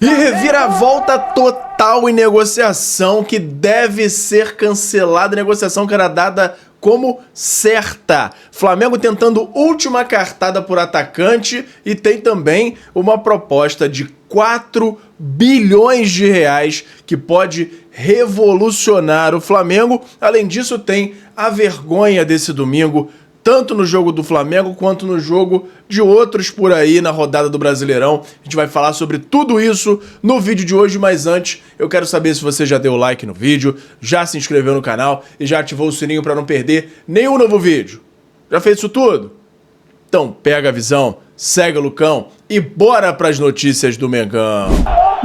E reviravolta total em negociação que deve ser cancelada, negociação que era dada como certa. Flamengo tentando última cartada por atacante e tem também uma proposta de 4 bilhões de reais que pode revolucionar o Flamengo. Além disso, tem a vergonha desse domingo, tanto no jogo do Flamengo quanto no jogo de outros por aí na rodada do Brasileirão. A gente vai falar sobre tudo isso no vídeo de hoje, mas antes eu quero saber se você já deu like no vídeo, já se inscreveu no canal e já ativou o sininho para não perder nenhum novo vídeo. Já fez isso tudo? Então pega a visão, segue o Lucão e bora para as notícias do Mengão.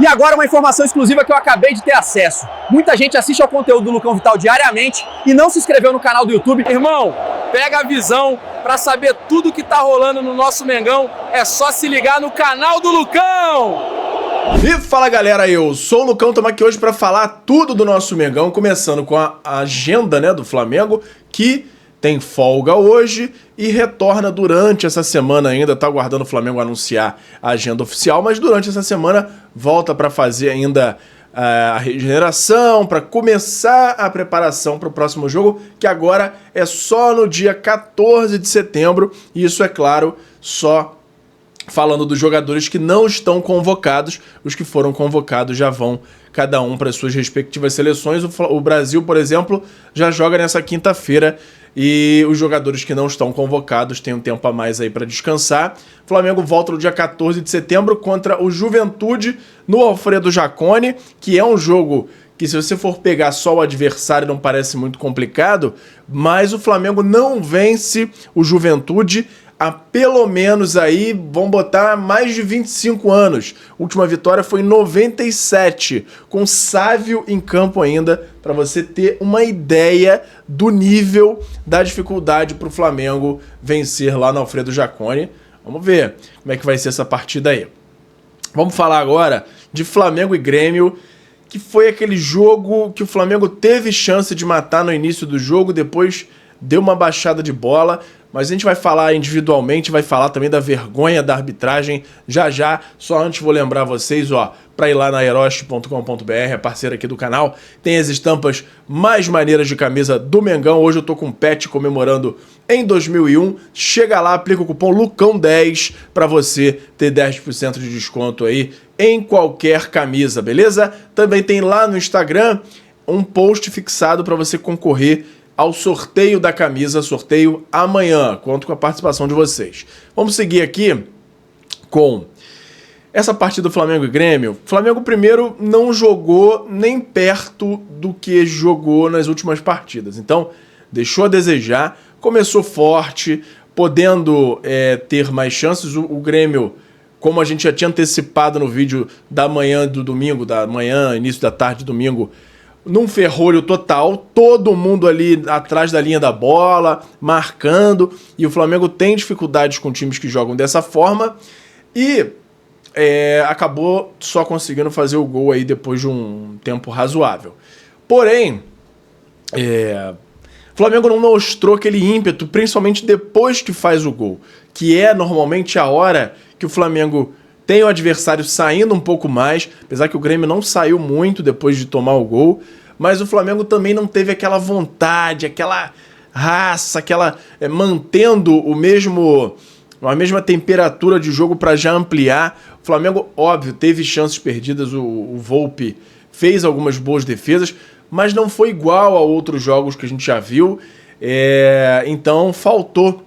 E agora uma informação exclusiva que eu acabei de ter acesso. Muita gente assiste ao conteúdo do Lucão Vital diariamente e não se inscreveu no canal do YouTube. Irmão, pega a visão para saber tudo que tá rolando no nosso Mengão. É só se ligar no canal do Lucão! E fala galera, eu sou o Lucão, estamos aqui hoje para falar tudo do nosso Mengão, começando com a agenda, né, do Flamengo, que tem folga hoje e retorna durante essa semana ainda, tá aguardando o Flamengo anunciar a agenda oficial, mas durante essa semana volta para fazer ainda a regeneração, para começar a preparação para o próximo jogo, que agora é só no dia 14 de setembro, e isso é claro, só falando dos jogadores que não estão convocados. Os que foram convocados já vão cada um para as suas respectivas seleções. O Brasil, por exemplo, já joga nessa quinta-feira e os jogadores que não estão convocados têm um tempo a mais aí para descansar. O Flamengo volta no dia 14 de setembro contra o Juventude no Alfredo Jaconi, que é um jogo que, se você for pegar só o adversário, não parece muito complicado, mas o Flamengo não vence o Juventude há pelo menos aí, vamos botar, mais de 25 anos. A última vitória foi em 97, com Sávio em campo ainda, para você ter uma ideia do nível da dificuldade para o Flamengo vencer lá no Alfredo Jaconi. Vamos ver como é que vai ser essa partida aí. Vamos falar agora de Flamengo e Grêmio, que foi aquele jogo que o Flamengo teve chance de matar no início do jogo, depois deu uma baixada de bola, mas a gente vai falar individualmente, vai falar também da vergonha da arbitragem já já. Só antes vou lembrar vocês, ó, para ir lá na Eroche.com.br, a parceira aqui do canal, tem as estampas mais maneiras de camisa do Mengão. Hoje eu tô com um pet comemorando em 2001. Chega lá, aplica o cupom LUCÃO10 para você ter 10% de desconto aí em qualquer camisa, beleza? Também tem lá no Instagram um post fixado para você concorrer ao sorteio da camisa, sorteio amanhã. Conto com a participação de vocês. Vamos seguir aqui com essa partida do Flamengo e Grêmio. O Flamengo, primeiro, não jogou nem perto do que jogou nas últimas partidas. Então, deixou a desejar, começou forte, podendo ter mais chances. O Grêmio, como a gente já tinha antecipado no vídeo da manhã do domingo, da manhã, início da tarde do domingo, num ferrolho total, todo mundo ali atrás da linha da bola, marcando, e o Flamengo tem dificuldades com times que jogam dessa forma, e acabou só conseguindo fazer o gol aí depois de um tempo razoável. Porém, o Flamengo não mostrou aquele ímpeto, principalmente depois que faz o gol, que é normalmente a hora que o Flamengo tem o adversário saindo um pouco mais, apesar que o Grêmio não saiu muito depois de tomar o gol, mas o Flamengo também não teve aquela vontade, aquela raça, mantendo a mesma temperatura de jogo para já ampliar. O Flamengo, óbvio, teve chances perdidas, o Volpi fez algumas boas defesas, mas não foi igual a outros jogos que a gente já viu, então faltou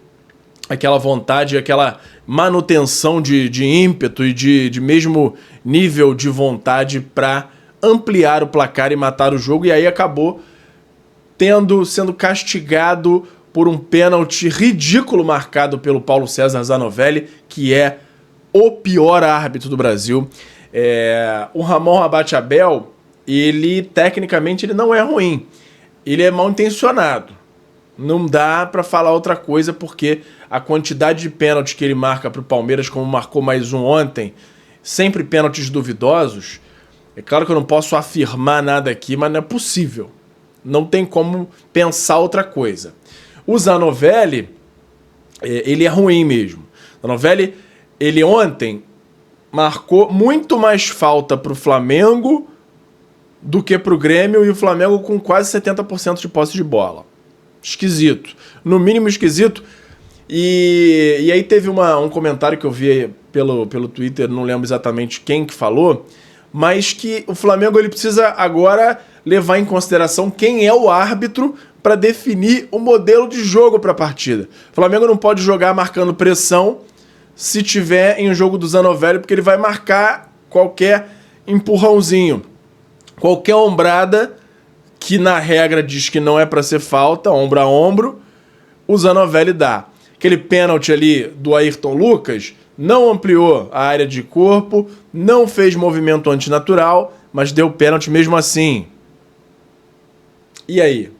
aquela vontade, aquela manutenção de ímpeto e de mesmo nível de vontade para ampliar o placar e matar o jogo, e aí acabou sendo castigado por um pênalti ridículo marcado pelo Paulo César Zanovelli, que é o pior árbitro do Brasil. O Ramon Rabat-Abel, tecnicamente ele não é ruim, ele é mal intencionado. Não dá para falar outra coisa, porque a quantidade de pênaltis que ele marca para o Palmeiras, como marcou mais um ontem, sempre pênaltis duvidosos. É claro que eu não posso afirmar nada aqui, mas não é possível. Não tem como pensar outra coisa. O Zanovelli, ele é ruim mesmo. O Zanovelli, ele ontem marcou muito mais falta pro Flamengo do que pro Grêmio, e o Flamengo com quase 70% de posse de bola. Esquisito. No mínimo esquisito. E aí teve um comentário que eu vi pelo Twitter, não lembro exatamente quem que falou, mas que o Flamengo ele precisa agora levar em consideração quem é o árbitro para definir o modelo de jogo para a partida. O Flamengo não pode jogar marcando pressão se tiver em um jogo do Zanovelli, porque ele vai marcar qualquer empurrãozinho. Qualquer ombrada, que na regra diz que não é para ser falta, ombro a ombro, o Zanovelli dá. Aquele pênalti ali do Ayrton Lucas não ampliou a área de corpo, não fez movimento antinatural, mas deu pênalti mesmo assim. E aí?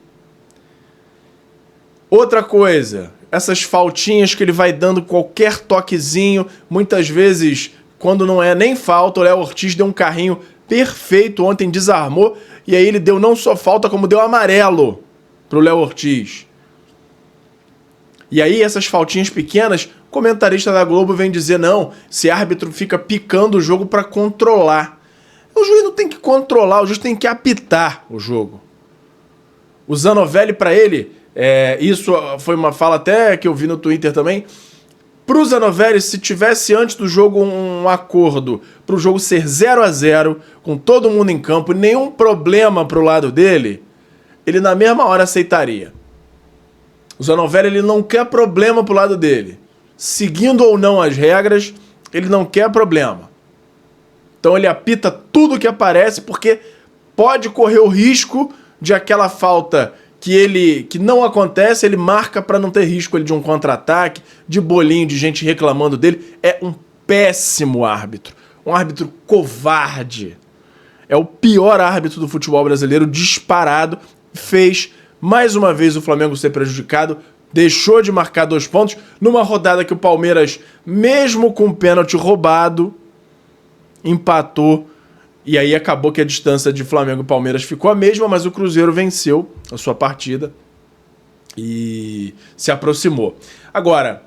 Outra coisa, essas faltinhas que ele vai dando qualquer toquezinho, muitas vezes, quando não é nem falta, o Léo Ortiz deu um carrinho perfeito ontem, desarmou, e aí ele deu não só falta, como deu amarelo pro Léo Ortiz. E aí essas faltinhas pequenas, comentarista da Globo vem dizer, não, esse árbitro fica picando o jogo para controlar. O juiz não tem que controlar, o juiz tem que apitar o jogo. O Zanovelli, para ele, isso foi uma fala até que eu vi no Twitter também, pro Zanovelli, se tivesse antes do jogo um acordo pro jogo ser 0-0, com todo mundo em campo, nenhum problema pro lado dele, ele na mesma hora aceitaria. O Zanovelli, ele não quer problema pro lado dele. Seguindo ou não as regras, ele não quer problema. Então ele apita tudo que aparece, porque pode correr o risco de aquela falta que não acontece, ele marca para não ter risco de um contra-ataque, de bolinho, de gente reclamando dele. É um péssimo árbitro. Um árbitro covarde. É o pior árbitro do futebol brasileiro, disparado. Fez, mais uma vez, o Flamengo ser prejudicado. Deixou de marcar 2 pontos numa rodada que o Palmeiras, mesmo com o pênalti roubado, empatou. E aí acabou que a distância de Flamengo e Palmeiras ficou a mesma, mas o Cruzeiro venceu a sua partida e se aproximou. Agora,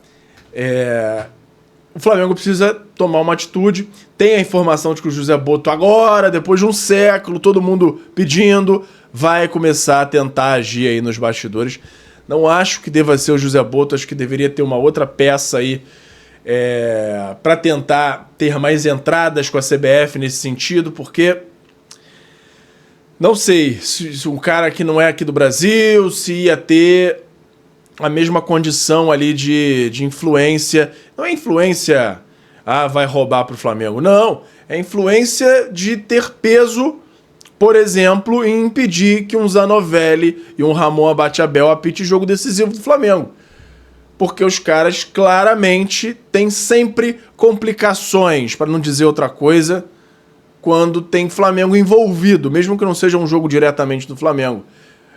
o Flamengo precisa tomar uma atitude. Tem a informação de que o José Botto agora, depois de um século, todo mundo pedindo, vai começar a tentar agir aí nos bastidores. Não acho que deva ser o José Botto, acho que deveria ter uma outra peça aí para tentar ter mais entradas com a CBF nesse sentido, porque não sei se um cara que não é aqui do Brasil, se ia ter a mesma condição ali de influência. Não é influência, vai roubar pro Flamengo. Não, é influência de ter peso, por exemplo, em impedir que um Zanovelli e um Ramon Abate-Abel apite jogo decisivo do Flamengo. Porque os caras claramente têm sempre complicações, para não dizer outra coisa, quando tem Flamengo envolvido, mesmo que não seja um jogo diretamente do Flamengo.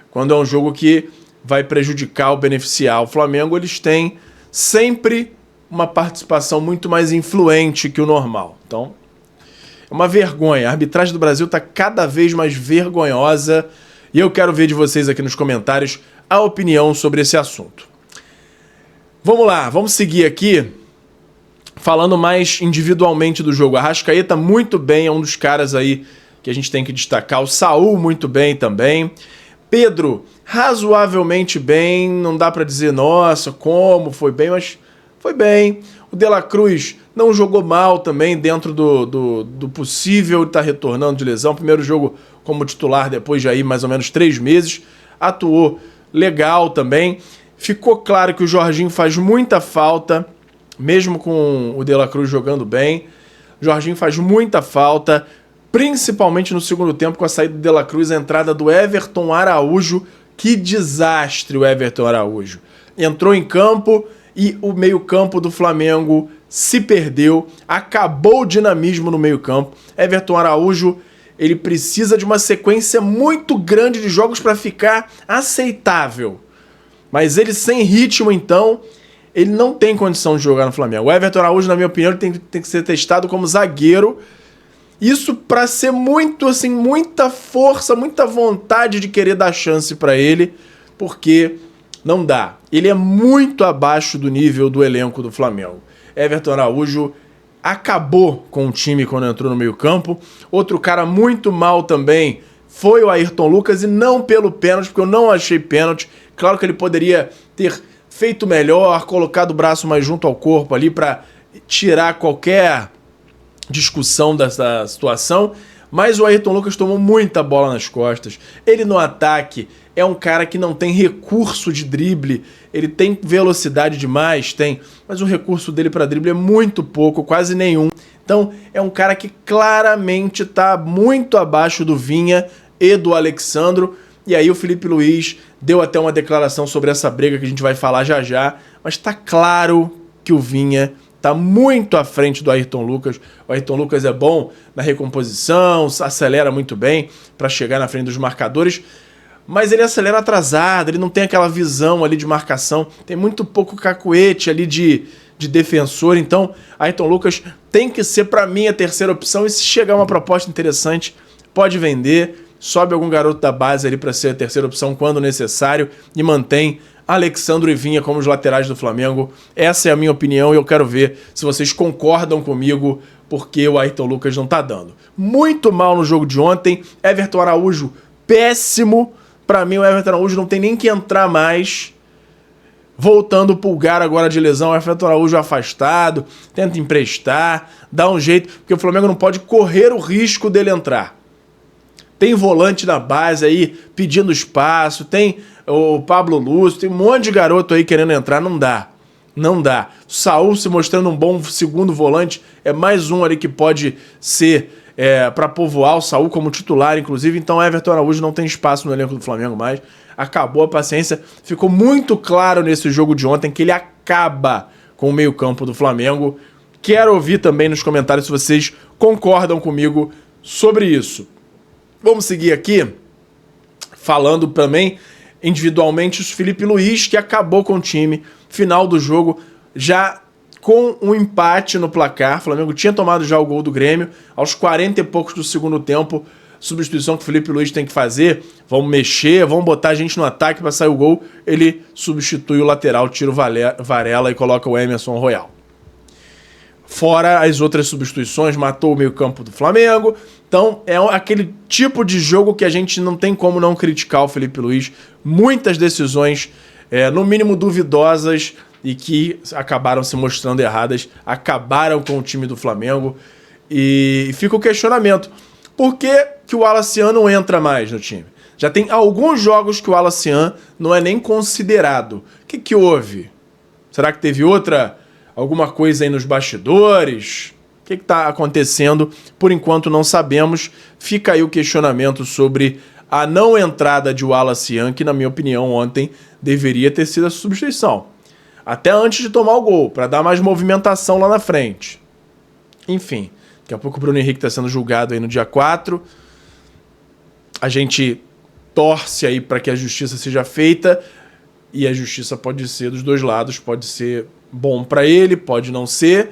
Quando é um jogo que vai prejudicar ou beneficiar o Flamengo, eles têm sempre uma participação muito mais influente que o normal. Então, é uma vergonha. A arbitragem do Brasil está cada vez mais vergonhosa e eu quero ver de vocês aqui nos comentários a opinião sobre esse assunto. Vamos lá, vamos seguir aqui falando mais individualmente do jogo. A Arrascaeta muito bem, é um dos caras aí que a gente tem que destacar. O Saúl muito bem também. Pedro, razoavelmente bem, não dá pra dizer, nossa, como, foi bem, mas foi bem. O De La Cruz não jogou mal também, dentro do possível, ele tá retornando de lesão. Primeiro jogo como titular, depois de aí mais ou menos 3 meses. Atuou legal também. Ficou claro que o Jorginho faz muita falta, mesmo com o De La Cruz jogando bem. O Jorginho faz muita falta, principalmente no segundo tempo, com a saída do De La Cruz, a entrada do Everton Araújo. Que desastre o Everton Araújo. Entrou em campo e o meio-campo do Flamengo se perdeu, acabou o dinamismo no meio-campo. Everton Araújo, ele precisa de uma sequência muito grande de jogos para ficar aceitável. Mas ele sem ritmo, então, ele não tem condição de jogar no Flamengo. O Everton Araújo, na minha opinião, ele tem que ser testado como zagueiro. Isso para ser muito, assim, muita força, muita vontade de querer dar chance para ele, porque não dá. Ele é muito abaixo do nível do elenco do Flamengo. Everton Araújo, acabou com o time quando entrou no meio-campo. Outro cara muito mal também foi o Ayrton Lucas, e não pelo pênalti, porque eu não achei pênalti. Claro que ele poderia ter feito melhor, colocado o braço mais junto ao corpo ali para tirar qualquer discussão dessa situação, mas o Ayrton Lucas tomou muita bola nas costas. Ele no ataque é um cara que não tem recurso de drible, ele tem velocidade demais, mas o recurso dele para drible é muito pouco, quase nenhum. Então é um cara que claramente está muito abaixo do Vinha e do Alexandro. E aí o Felipe Luiz deu até uma declaração sobre essa briga que a gente vai falar já já, mas tá claro que o Vinha tá muito à frente do Ayrton Lucas. O Ayrton Lucas é bom na recomposição, acelera muito bem para chegar na frente dos marcadores, mas ele acelera atrasado, ele não tem aquela visão ali de marcação, tem muito pouco cacuete ali de defensor. Então Ayrton Lucas tem que ser, para mim, a terceira opção, e se chegar uma proposta interessante, pode vender. Sobe algum garoto da base ali para ser a terceira opção quando necessário e mantém Alexandro e Vinha como os laterais do Flamengo. Essa é a minha opinião e eu quero ver se vocês concordam comigo, porque o Ayrton Lucas não tá dando. Muito mal no jogo de ontem. Everton Araújo, péssimo. Para mim, o Everton Araújo não tem nem que entrar mais. Voltando o Pulgar agora de lesão, o Everton Araújo afastado, tenta emprestar, dá um jeito, porque o Flamengo não pode correr o risco dele entrar. Tem volante na base aí pedindo espaço, tem o Pablo Lúcio, tem um monte de garoto aí querendo entrar, não dá. Não dá. Saul se mostrando um bom segundo volante, é mais um ali que pode ser para povoar o Saul como titular, inclusive. Então Everton Araújo não tem espaço no elenco do Flamengo mais. Acabou a paciência. Ficou muito claro nesse jogo de ontem que ele acaba com o meio-campo do Flamengo. Quero ouvir também nos comentários se vocês concordam comigo sobre isso. Vamos seguir aqui, falando também individualmente o Felipe Luiz, que acabou com o time. Final do jogo, já com um empate no placar. O Flamengo tinha tomado já o gol do Grêmio. Aos 40 e poucos do segundo tempo, substituição que o Felipe Luiz tem que fazer. Vamos mexer, vamos botar a gente no ataque para sair o gol. Ele substitui o lateral, tira o Varela e coloca o Emerson Royal. Fora as outras substituições, matou o meio-campo do Flamengo. Então é aquele tipo de jogo que a gente não tem como não criticar o Felipe Luiz. Muitas decisões, no mínimo duvidosas, e que acabaram se mostrando erradas, acabaram com o time do Flamengo. E fica o questionamento: por que o Alacian não entra mais no time? Já tem alguns jogos que o Alacian não é nem considerado. O que houve? Será que teve alguma coisa aí nos bastidores? O que está acontecendo? Por enquanto não sabemos. Fica aí o questionamento sobre a não entrada de Alacian, que na minha opinião ontem deveria ter sido a substituição. Até antes de tomar o gol, para dar mais movimentação lá na frente. Enfim, daqui a pouco o Bruno Henrique está sendo julgado aí no dia 4. A gente torce aí para que a justiça seja feita, e a justiça pode ser dos dois lados, pode ser bom para ele, pode não ser,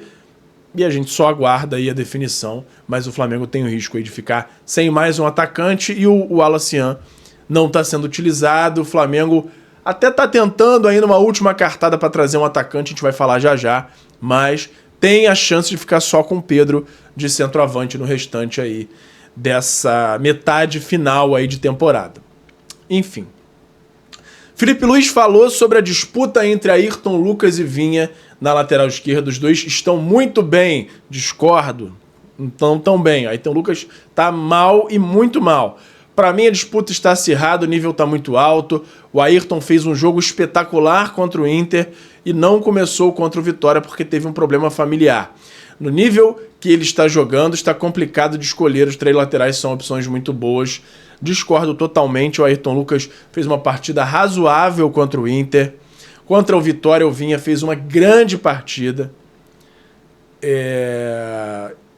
e a gente só aguarda aí a definição, mas o Flamengo tem o risco aí de ficar sem mais um atacante, e o Alacian não está sendo utilizado. O Flamengo até está tentando aí numa última cartada para trazer um atacante, a gente vai falar já já, mas tem a chance de ficar só com o Pedro de centroavante no restante aí dessa metade final aí de temporada. Enfim. Felipe Luiz falou sobre a disputa entre Ayrton Lucas e Vinha na lateral esquerda. Os dois estão muito bem, discordo. Então, tão bem. Ayrton Lucas tá mal e muito mal. Para mim a disputa está acirrada, o nível está muito alto. O Ayrton fez um jogo espetacular contra o Inter e não começou contra o Vitória porque teve um problema familiar. No nível que ele está jogando, está complicado de escolher. Os três laterais são opções muito boas. Discordo totalmente. O Ayrton Lucas fez uma partida razoável contra o Inter. Contra o Vitória, o Vinha fez uma grande partida.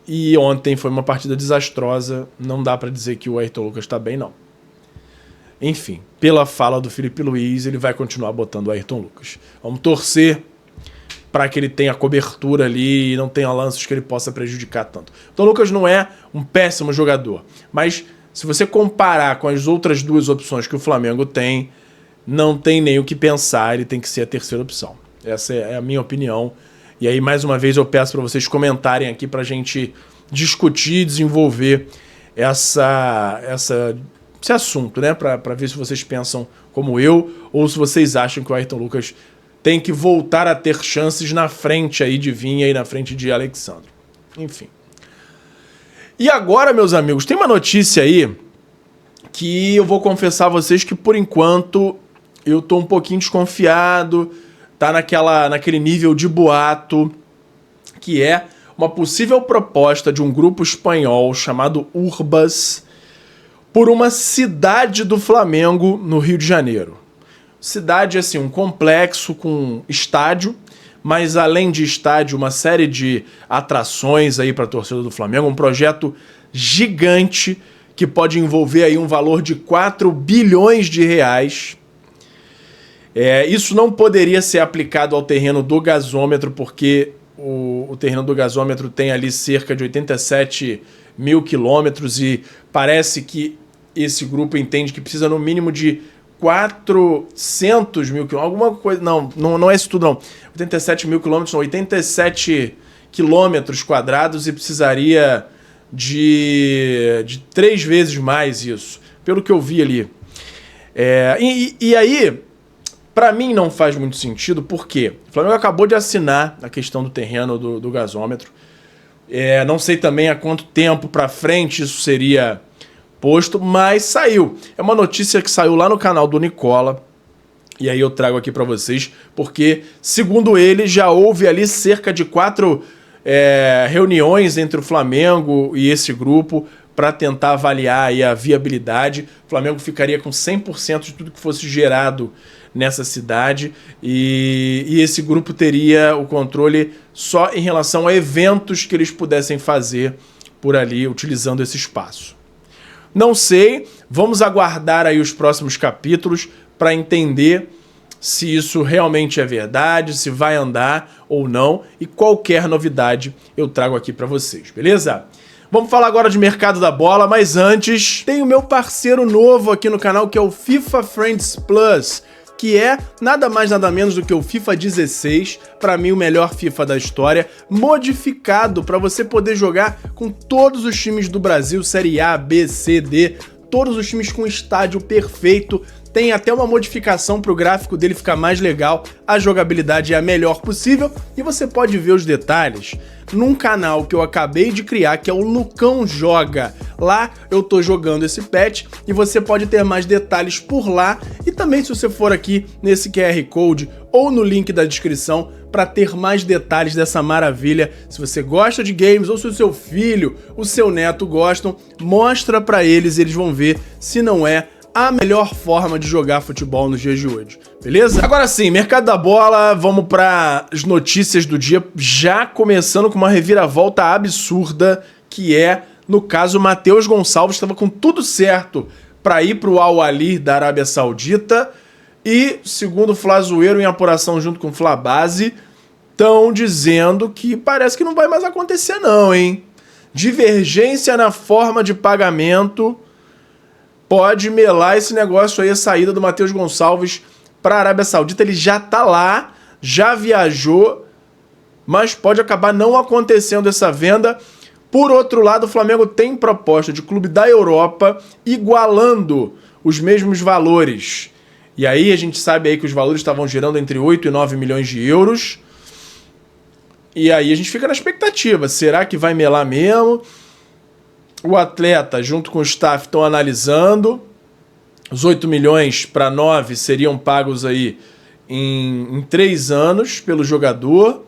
E ontem foi uma partida desastrosa. Não dá para dizer que o Ayrton Lucas está bem, não. Enfim, pela fala do Felipe Luiz, ele vai continuar botando o Ayrton Lucas. Vamos torcer para que ele tenha cobertura ali e não tenha lances que ele possa prejudicar tanto. Então o Lucas não é um péssimo jogador, mas se você comparar com as outras duas opções que o Flamengo tem, não tem nem o que pensar, ele tem que ser a terceira opção. Essa é a minha opinião. E aí, mais uma vez, eu peço para vocês comentarem aqui para a gente discutir, desenvolver esse assunto, né? Para ver se vocês pensam como eu ou se vocês acham que o Ayrton Lucas tem que voltar a ter chances na frente aí de Vinha e na frente de Alexandre. Enfim. E agora, meus amigos, tem uma notícia aí que eu vou confessar a vocês que, por enquanto, eu tô um pouquinho desconfiado, tá naquele nível de boato, que é uma possível proposta de um grupo espanhol chamado Urbas por uma cidade do Flamengo no Rio de Janeiro. Cidade, assim, um complexo com estádio, mas além de estádio, uma série de atrações aí para a torcida do Flamengo, um projeto gigante que pode envolver aí um valor de 4 bilhões de reais. Isso não poderia ser aplicado ao terreno do gasômetro, porque o terreno do gasômetro tem ali cerca de 87 mil quilômetros e parece que esse grupo entende que precisa no mínimo de 400 mil quilômetros, alguma coisa, não é isso tudo não, 87 mil quilômetros, são 87 quilômetros quadrados e precisaria de 3 vezes mais isso, pelo que eu vi ali. E aí, pra mim não faz muito sentido, porque o Flamengo acabou de assinar a questão do terreno do gasômetro, não sei também há quanto tempo pra frente isso seria posto, mas saiu. É uma notícia que saiu lá no canal do Nicola, e aí eu trago aqui pra vocês, porque, segundo ele, já houve ali cerca de 4 reuniões entre o Flamengo e esse grupo para tentar avaliar aí a viabilidade. O Flamengo ficaria com 100% de tudo que fosse gerado nessa cidade e esse grupo teria o controle só em relação a eventos que eles pudessem fazer por ali, utilizando esse espaço. Não sei, vamos aguardar aí os próximos capítulos para entender se isso realmente é verdade, se vai andar ou não, e qualquer novidade eu trago aqui para vocês, beleza? Vamos falar agora de mercado da bola, mas antes tem o meu parceiro novo aqui no canal, que é o FIFA Friends Plus, que é nada mais nada menos do que o FIFA 16, para mim o melhor FIFA da história, modificado para você poder jogar com todos os times do Brasil, Série A, B, C, D, todos os times com estádio perfeito. Tem até uma modificação para o gráfico dele ficar mais legal, a jogabilidade é a melhor possível e você pode ver os detalhes num canal que eu acabei de criar, que é o Lucão Joga. Lá eu tô jogando esse patch e você pode ter mais detalhes por lá e também se você for aqui nesse QR Code ou no link da descrição para ter mais detalhes dessa maravilha. Se você gosta de games ou se o seu filho, o seu neto gostam, mostra para eles, eles vão ver se não é a melhor forma de jogar futebol nos dias de hoje, beleza? Agora sim, mercado da bola, vamos para as notícias do dia, já começando com uma reviravolta absurda, que é, no caso, o Matheus Gonçalves estava com tudo certo para ir para o Al Ahly da Arábia Saudita e, segundo o Flazoeiro, em apuração junto com o Flabase, estão dizendo que parece que não vai mais acontecer não, hein? Divergência na forma de pagamento pode melar esse negócio aí, a saída do Matheus Gonçalves para a Arábia Saudita. Ele já tá lá, já viajou, mas pode acabar não acontecendo essa venda. Por outro lado, o Flamengo tem proposta de clube da Europa igualando os mesmos valores. E aí a gente sabe aí que os valores estavam girando entre 8 e 9 milhões de euros. E aí a gente fica na expectativa, será que vai melar mesmo? O atleta, junto com o staff, estão analisando. Os 8 milhões para 9 seriam pagos aí em 3 anos pelo jogador.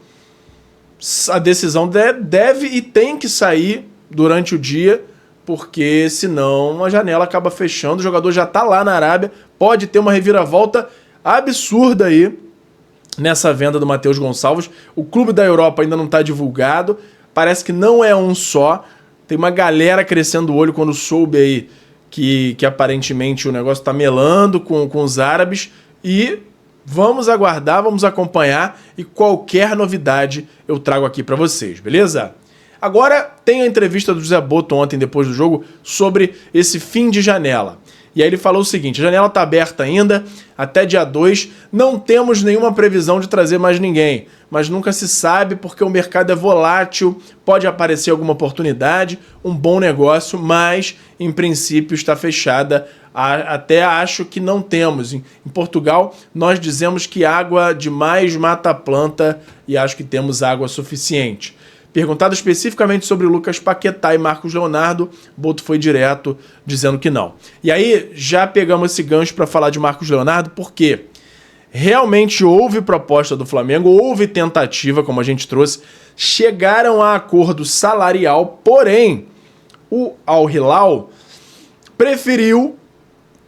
A decisão deve e tem que sair durante o dia, porque senão a janela acaba fechando. O jogador já está lá na Arábia, pode ter uma reviravolta absurda aí nessa venda do Matheus Gonçalves. O clube da Europa ainda não está divulgado, parece que não é um só. Tem uma galera crescendo o olho quando soube aí que aparentemente o negócio tá melando com os árabes. E vamos aguardar, vamos acompanhar e qualquer novidade eu trago aqui para vocês, beleza? Agora tem a entrevista do Zé Boto ontem depois do jogo sobre esse fim de janela. E aí ele falou o seguinte: a janela está aberta ainda, até dia 2, não temos nenhuma previsão de trazer mais ninguém, mas nunca se sabe porque o mercado é volátil, pode aparecer alguma oportunidade, um bom negócio, mas em princípio está fechada. Até acho que não temos. Em Portugal, nós dizemos que água demais mata a planta e acho que temos água suficiente. Perguntado especificamente sobre Lucas Paquetá e Marcos Leonardo, Boto foi direto dizendo que não. E aí já pegamos esse gancho para falar de Marcos Leonardo, porque realmente houve proposta do Flamengo, houve tentativa, como a gente trouxe, chegaram a acordo salarial, porém o Al Hilal preferiu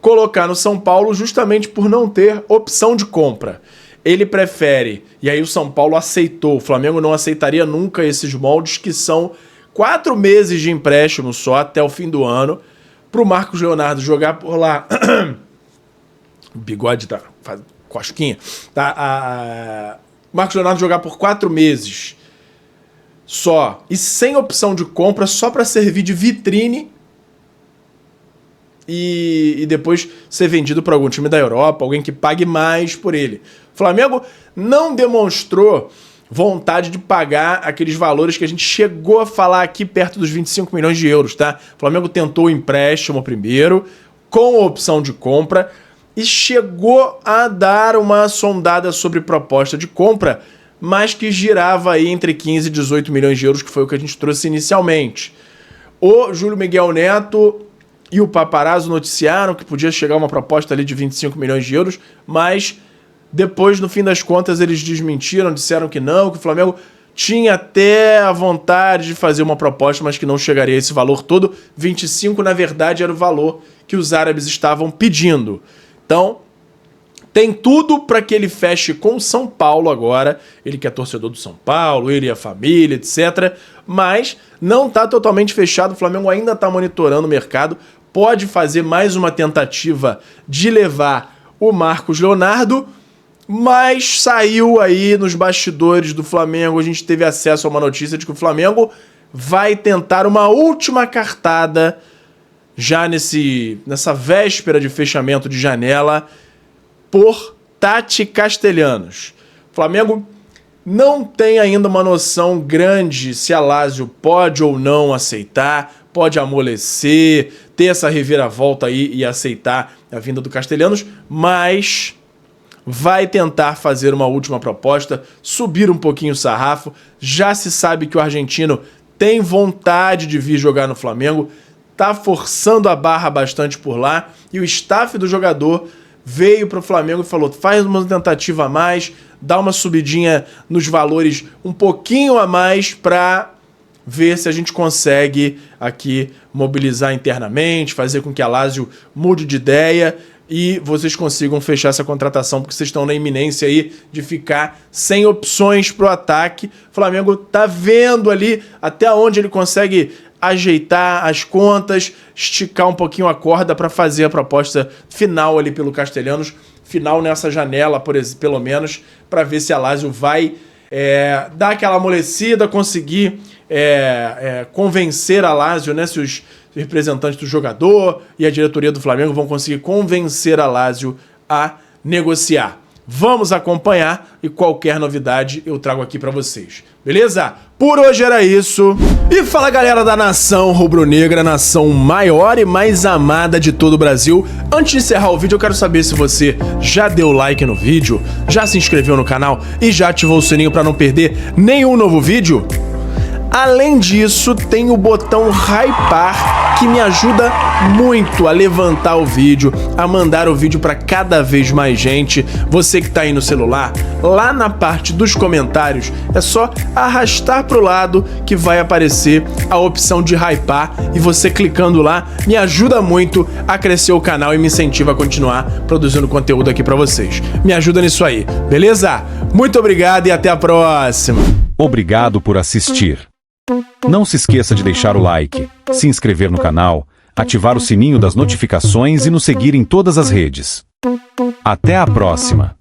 colocar no São Paulo justamente por não ter opção de compra. Ele prefere, e aí o São Paulo aceitou, o Flamengo não aceitaria nunca esses moldes, que são 4 meses de empréstimo só até o fim do ano, para o Marcos Leonardo jogar por lá. O bigode tá faz cosquinha. Tá, Marcos Leonardo jogar por 4 meses só e sem opção de compra, só para servir de vitrine e depois ser vendido para algum time da Europa, alguém que pague mais por ele. O Flamengo não demonstrou vontade de pagar aqueles valores que a gente chegou a falar aqui perto dos 25 milhões de euros, tá? O Flamengo tentou o empréstimo primeiro, com a opção de compra, e chegou a dar uma sondada sobre proposta de compra, mas que girava aí entre 15 e 18 milhões de euros, que foi o que a gente trouxe inicialmente. O Júlio Miguel Neto e o Paparazzo noticiaram que podia chegar uma proposta ali de 25 milhões de euros, mas depois, no fim das contas, eles desmentiram, disseram que não, que o Flamengo tinha até a vontade de fazer uma proposta, mas que não chegaria a esse valor todo. 25, na verdade, era o valor que os árabes estavam pedindo. Então, tem tudo para que ele feche com o São Paulo agora. Ele que é torcedor do São Paulo, ele e a família, etc. Mas não está totalmente fechado. O Flamengo ainda está monitorando o mercado. Pode fazer mais uma tentativa de levar o Marcos Leonardo, mas saiu aí nos bastidores do Flamengo, a gente teve acesso a uma notícia de que o Flamengo vai tentar uma última cartada já nessa véspera de fechamento de janela por Tati Castelhanos. O Flamengo não tem ainda uma noção grande se a Lazio pode ou não aceitar, pode amolecer, ter essa reviravolta aí e aceitar a vinda do Castelhanos, mas vai tentar fazer uma última proposta, subir um pouquinho o sarrafo. Já se sabe que o argentino tem vontade de vir jogar no Flamengo, tá forçando a barra bastante por lá, e o staff do jogador veio para o Flamengo e falou: faz uma tentativa a mais, dá uma subidinha nos valores um pouquinho a mais para ver se a gente consegue aqui mobilizar internamente, fazer com que a Lazio mude de ideia e vocês consigam fechar essa contratação, porque vocês estão na iminência aí de ficar sem opções para o ataque. O Flamengo tá vendo ali até onde ele consegue ajeitar as contas, esticar um pouquinho a corda para fazer a proposta final ali pelo Castelhanos, final nessa janela, pelo menos, para ver se a Lazio vai dar aquela amolecida, conseguir convencer a Lazio, né? Se os representantes do jogador e a diretoria do Flamengo vão conseguir convencer a Lazio a negociar. Vamos acompanhar e qualquer novidade eu trago aqui pra vocês. Beleza? Por hoje era isso. E fala, galera da nação rubro-negra, nação maior e mais amada de todo o Brasil. Antes de encerrar o vídeo, eu quero saber se você já deu like no vídeo, já se inscreveu no canal e já ativou o sininho para não perder nenhum novo vídeo. Além disso, tem o botão hypar, que me ajuda muito a levantar o vídeo, a mandar o vídeo para cada vez mais gente. Você que está aí no celular, lá na parte dos comentários, é só arrastar para o lado que vai aparecer a opção de hypar, e você clicando lá me ajuda muito a crescer o canal e me incentiva a continuar produzindo conteúdo aqui para vocês. Me ajuda nisso aí, beleza? Muito obrigado e até a próxima. Obrigado por assistir. Não se esqueça de deixar o like, se inscrever no canal, ativar o sininho das notificações e nos seguir em todas as redes. Até a próxima!